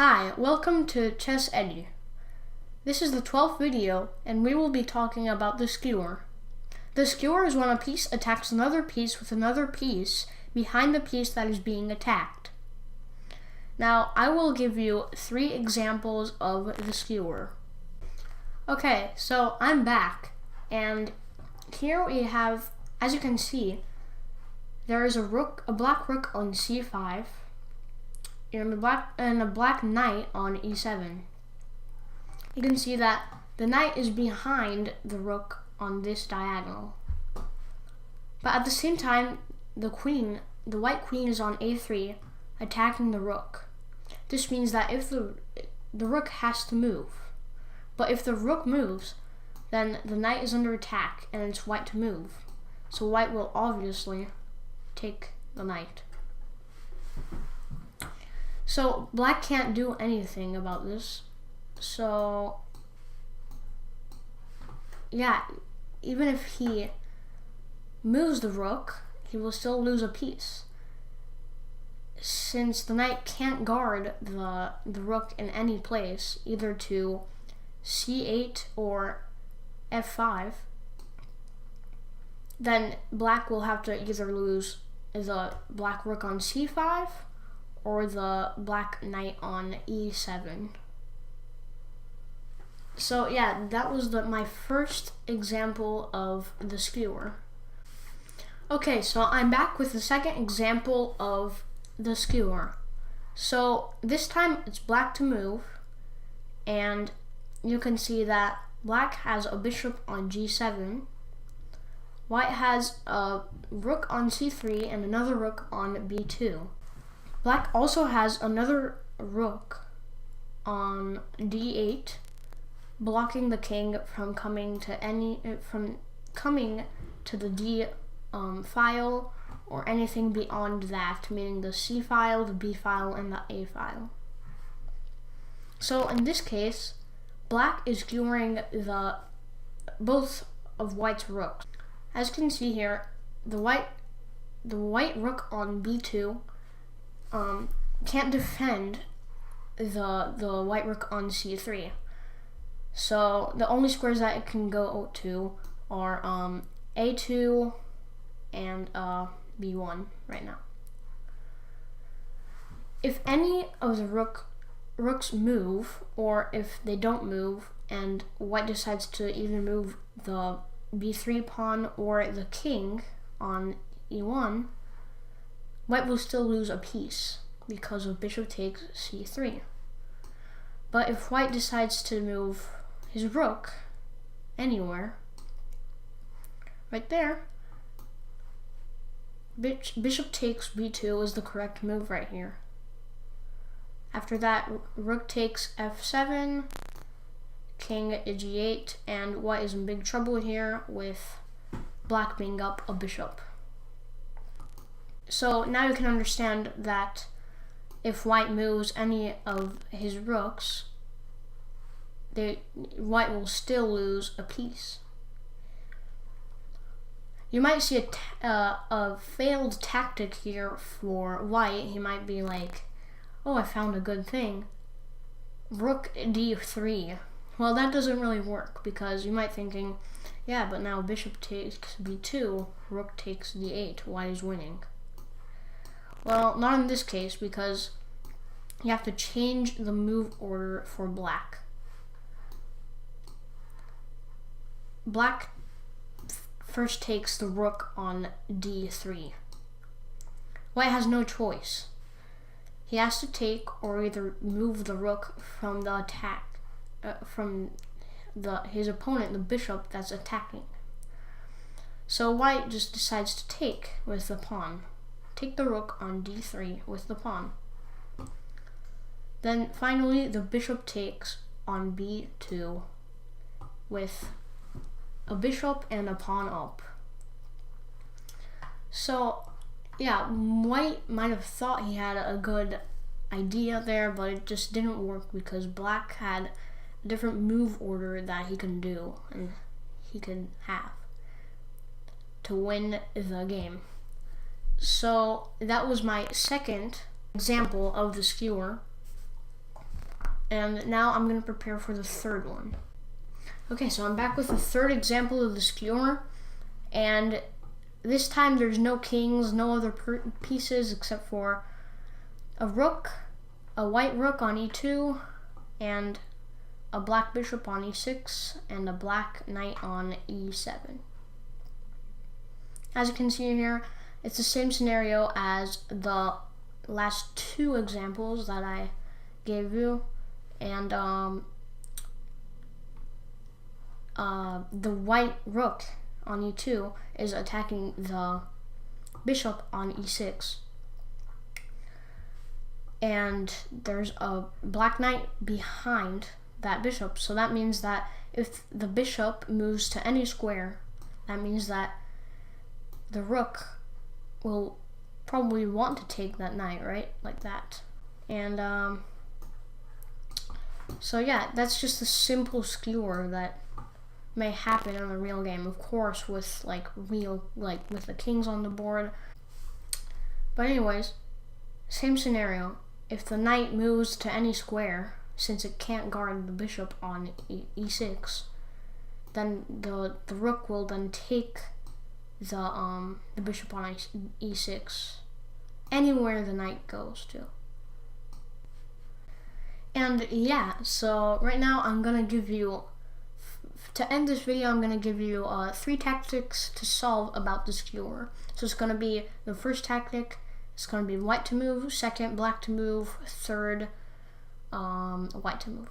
Hi, welcome to Chess Edu. This is the 12th video, and we will be talking about the skewer. The skewer is when a piece attacks another piece with another piece behind the piece that is being attacked. Now, I will give you 3 examples of the skewer. Okay, so I'm back, and here we have, as you can see, there is a black rook on c5, and a black knight on e7. You can see that the knight is behind the rook on this diagonal. But at the same time, the white queen is on a3, attacking the rook. This means that if the rook has to move. But if the rook moves, then the knight is under attack and it's white to move. So white will obviously take the knight. So black can't do anything about this. So yeah, even if he moves the rook, he will still lose a piece, since the knight can't guard the rook in any place, either to c8 or f5. Then black will have to either lose the black rook on c5 or the black knight on e7. So yeah, that was my first example of the skewer. Okay, so I'm back with the second example of the skewer. So this time it's black to move, and you can see that black has a bishop on g7, white has a rook on c3 and another rook on b2. Black also has another rook on d8, blocking the king from coming to the d file or anything beyond that, meaning the c file, the b file, and the a file. So in this case, black is skewering both of white's rooks. As you can see here, the white rook on b2 can't defend the white rook on c3. So the only squares that it can go to are a2 and b1 right now. If any of the rooks move, or if they don't move and white decides to either move the b3 pawn or the king on e1, white will still lose a piece because of bishop takes c3. But if white decides to move his rook anywhere, right there, bishop takes b2 is the correct move right here. After that, rook takes f7, king g8, and white is in big trouble here with black being up a bishop. So now you can understand that if white moves any of his rooks, white will still lose a piece. You might see a failed tactic here for white. He might be like, oh, I found a good thing. Rook d3. Well, that doesn't really work, because you might thinking, yeah, but now bishop takes b2, rook takes d8, white is winning. Well, not in this case, because you have to change the move order for black. Black first takes the rook on d3. White has no choice. He has to take or either move the rook from the attack, his opponent, the bishop that's attacking. So white just decides to take with the pawn. Take the rook on d3 with the pawn. Then finally the bishop takes on b2 with a bishop and a pawn up. So yeah, white might have thought he had a good idea there, but it just didn't work because black had a different move order that he can do and he can have to win the game. So that was my second example of the skewer. And now I'm going to prepare for the third one. Okay, so I'm back with the third example of the skewer, and this time there's no kings, no other pieces except for a rook, a white rook on e2, and a black bishop on e6, and a black knight on e7. As you can see here, it's the same scenario as the last two examples that I gave you, and the white rook on e2 is attacking the bishop on e6. And there's a black knight behind that bishop, so that means that if the bishop moves to any square, that means that the rook will probably want to take that knight, right? Like that. And so yeah, that's just a simple skewer that may happen in a real game, of course, with with the kings on the board. But anyways, same scenario. If the knight moves to any square, since it can't guard the bishop on e6, then the rook will then take the bishop on e6 anywhere the knight goes to. And yeah, so right now I'm gonna give you, to end this video, I'm gonna give you 3 tactics to solve about the skewer. So it's gonna be the first tactic. It's going to be white to move, second black to move, third white to move.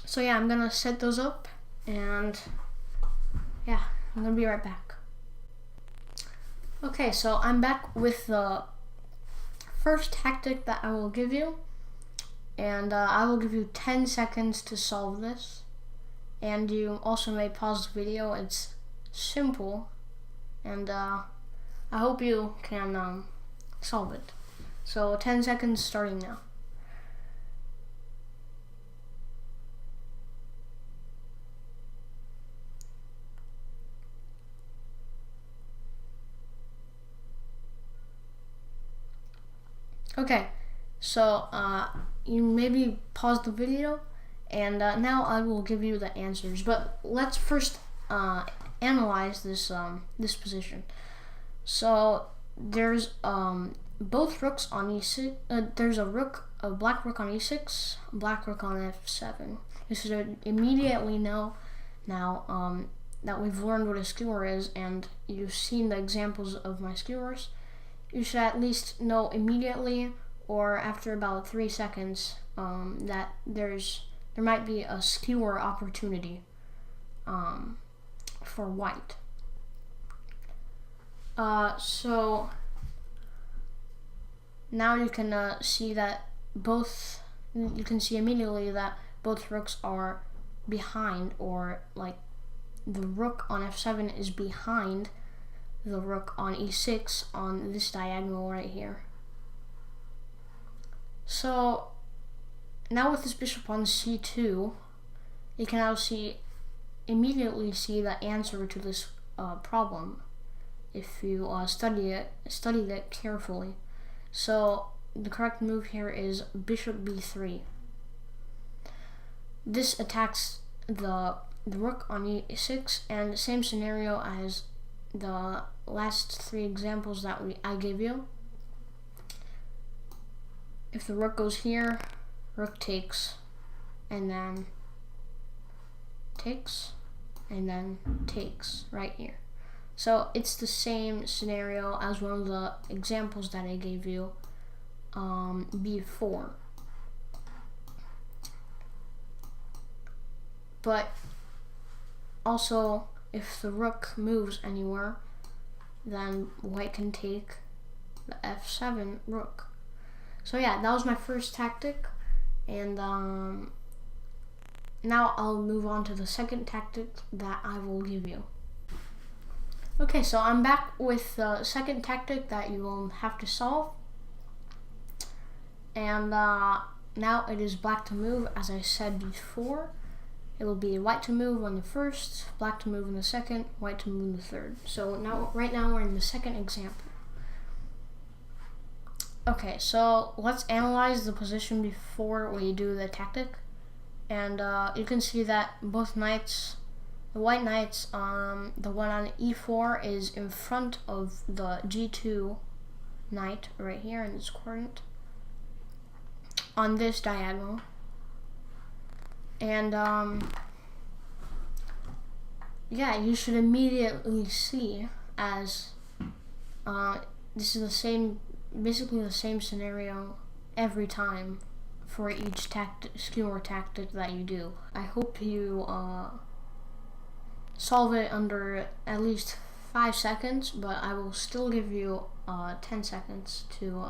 So yeah, I'm going to set those up, and yeah, I'm going to be right back. Okay, so I'm back with the first tactic that I will give you, and I will give you 10 seconds to solve this, and you also may pause the video. It's simple, and I hope you can solve it. So 10 seconds starting now. Okay, so you maybe pause the video, and now I will give you the answers. But let's first analyze this this position. So there's both rooks on e6. There's a black rook on e6, black rook on f7. You should immediately know now that we've learned what a skewer is, and you've seen the examples of my skewers. You should at least know immediately, or after about 3 seconds, that there might be a skewer opportunity for white. So now you can see that you can see immediately that both rooks are behind, or like the rook on f7 is behind the rook on e6 on this diagonal right here. So now with this bishop on c2, you can now immediately see the answer to this problem if you studied it carefully. So the correct move here is bishop b3. This attacks the rook on e6, and the same scenario as the last 3 examples that I gave you. If the rook goes here, rook takes, and then takes, and then takes right here. So it's the same scenario as one of the examples that I gave you before. But also, if the rook moves anywhere, then white can take the f7 rook. So yeah, that was my first tactic, and now I'll move on to the second tactic that I will give you. Okay, so I'm back with the second tactic that you will have to solve, and now it is black to move, as I said before. It will be white to move on the first, black to move in the second, white to move in the third. So right now we're in the second example. Okay, so let's analyze the position before we do the tactic. And you can see that both knights, the white knights, the one on e4 is in front of the g2 knight right here in this coordinate on this diagonal. And yeah, you should immediately see as this is the same, basically the same scenario every time for each skewer tactic that you do. I hope you solve it under at least 5 seconds, but I will still give you 10 seconds to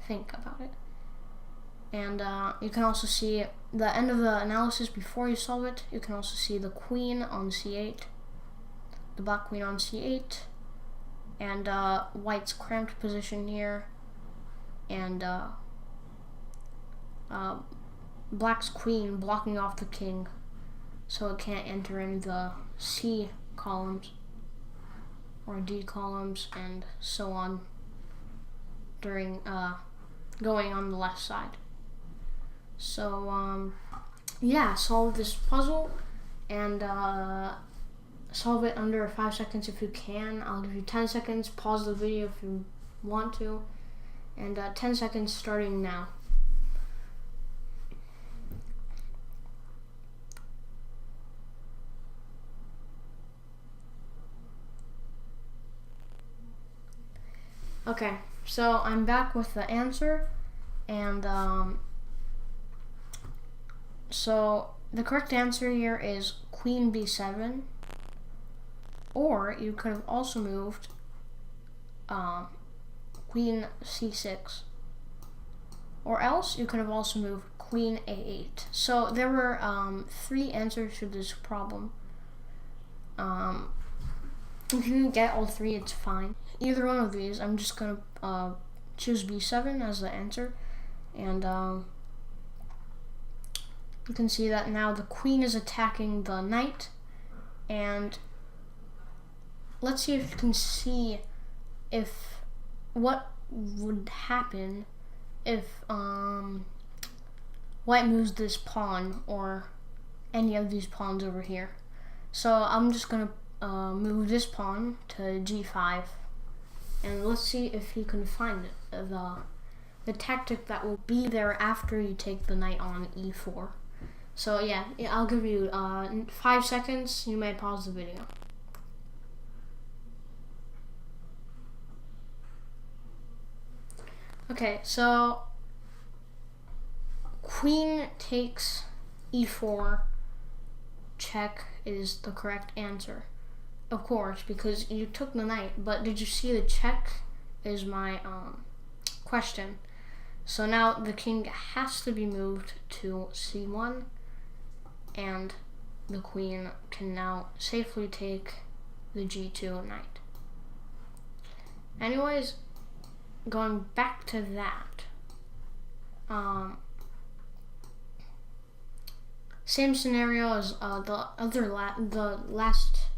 think about it. And you can also see the end of the analysis before you solve it. You can also see the queen on c8, the black queen on c8, and white's cramped position here, and black's queen blocking off the king so it can't enter in the C columns or D columns and so on during going on the left side. So yeah, solve this puzzle and solve it under 5 seconds if you can. I'll give you 10 seconds, pause the video if you want to, and 10 seconds starting now. Okay, so I'm back with the answer, and so the correct answer here is queen b7, or you could have also moved queen c6, or else you could have also moved queen a8. So there were 3 answers to this problem. If you didn't get all 3, it's fine. Either one of these, I'm just gonna choose b7 as the answer, and you can see that now the queen is attacking the knight, and let's see if you can see if what would happen if white moves this pawn or any of these pawns over here. So I'm just gonna move this pawn to g5, and let's see if he can find the tactic that will be there after you take the knight on e4. So yeah, I'll give you 5 seconds. You may pause the video. Okay, so queen takes e4, check is the correct answer. Of course, because you took the knight, but did you see the check is my question. So now the king has to be moved to c1, and the queen can now safely take the g2 knight. Anyways, going back to that, same scenario as the last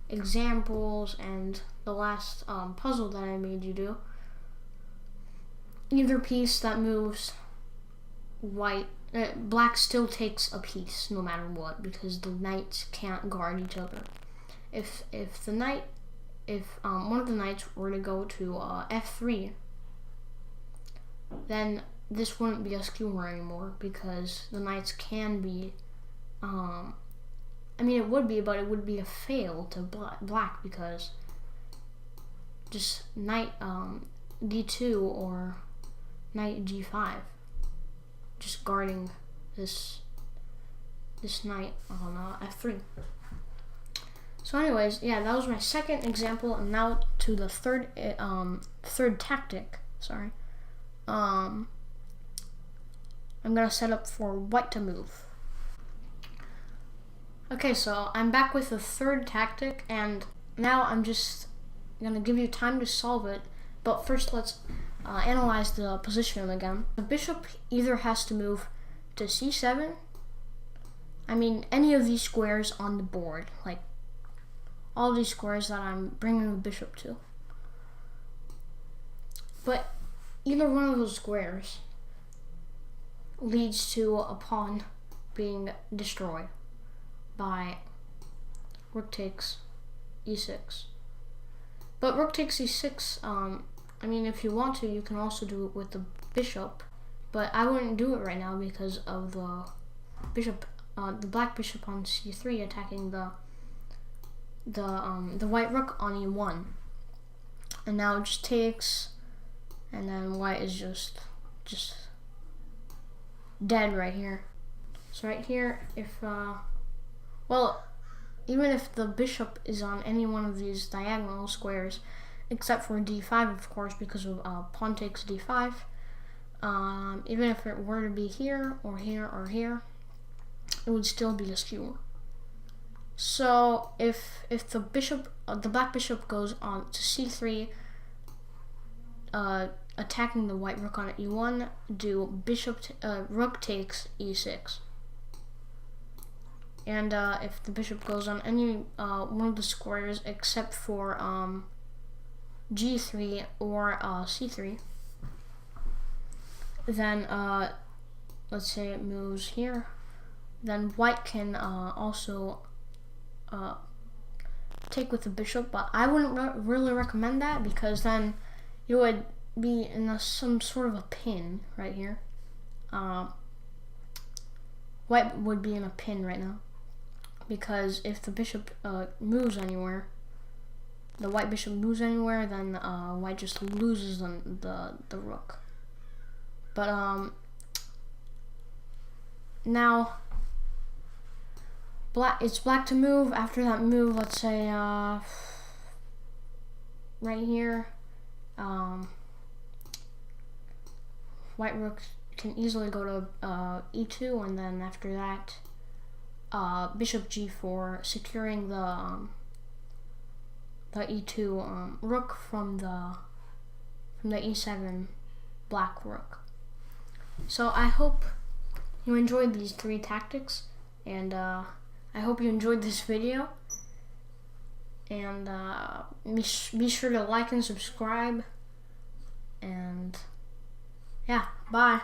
examples and the last puzzle that I made you do. Either piece that moves black still takes a piece no matter what, because the knights can't guard each other. If one of the knights were to go to f3, then this wouldn't be a skewer anymore, because the knights can be I mean, it would be, but it would be a fail to black, because just knight d2 or knight g5, just guarding this knight on f3. So anyways, yeah, that was my second example, and now to the third tactic. Sorry. I'm gonna set up for white to move. Okay, so I'm back with the third tactic, and now I'm just gonna give you time to solve it, but first let's analyze the position again. The bishop either has to move to c7, I mean any of these squares on the board, like all these squares that I'm bringing the bishop to. But either one of those squares leads to a pawn being destroyed by rook takes e6. But rook takes e6, I mean, if you want to, you can also do it with the bishop, but I wouldn't do it right now because of the bishop, the black bishop on c3 attacking the white rook on e1. And now it just takes, and then white is just dead right here. So right here, if well, even if the bishop is on any one of these diagonal squares, except for d5, of course, because of pawn takes d5, even if it were to be here or here or here, it would still be a skewer. So if the bishop, the black bishop goes on to c3, attacking the white rook on e1, do rook takes e6. And if the bishop goes on any one of the squares except for g3 or c3, then let's say it moves here, then white can also take with the bishop, but I wouldn't really recommend that, because then you would be in some sort of a pin right here. White would be in a pin right now, because if the bishop moves anywhere, the white bishop moves anywhere, then white just loses the rook. But now it's black to move. After that move, let's say right here, white rook can easily go to e2, and then after that, bishop g4, securing the e2 rook from the e7 black rook. So I hope you enjoyed these 3 tactics, and I hope you enjoyed this video. And be sure to like and subscribe. And yeah, bye.